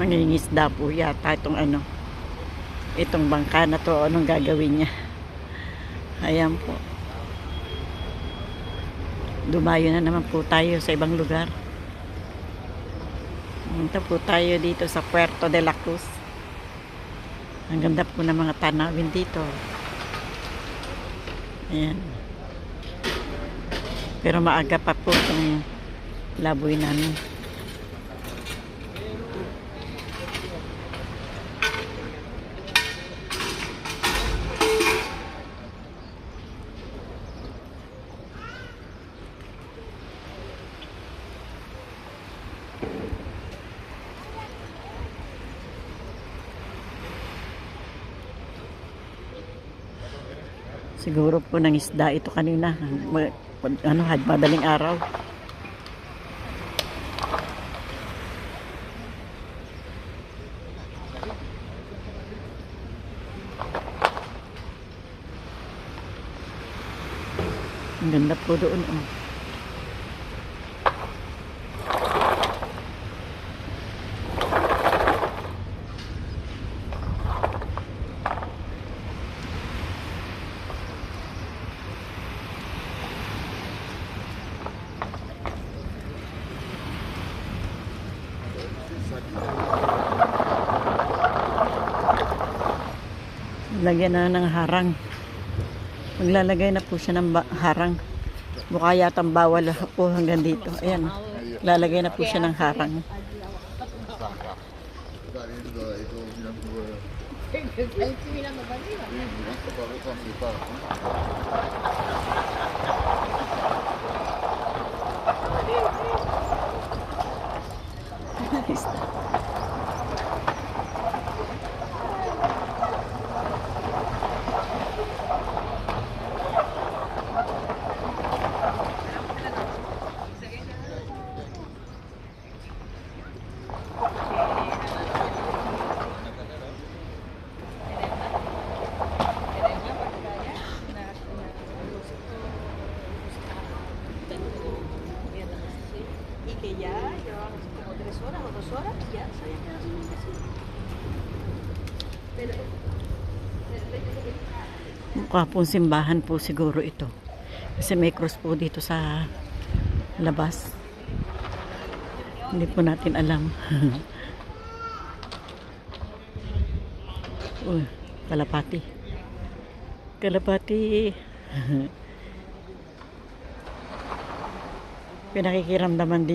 Mangingisda po yata itong ano, itong bangka na to. Anong gagawin niya? Ayan po. Dumayo na naman po tayo sa ibang lugar. Punta po tayo dito sa Puerto de la Cruz. Ang ganda po ng mga tanawin dito. Ayan. Pero maaga pa po itong laboy namin. Siguro po ng isda ito kanina. Ano, madaling araw. Ang ganda po doon. Oh. Lagyan na ng harang. Maglalagay na po siya ng harang. Mukha yatang bawal po hanggang dito. Ayan. Lalagay na po siya ng harang. Que ya llevamos como 3 horas o 2 horas, ya sabía que era así. Pero Mukha pong simbahan po siguro ito. Kasi may cross po dito sa labas. Hindi po natin alam. Uy, kalapati. Kalapati. Pinakikiramdaman din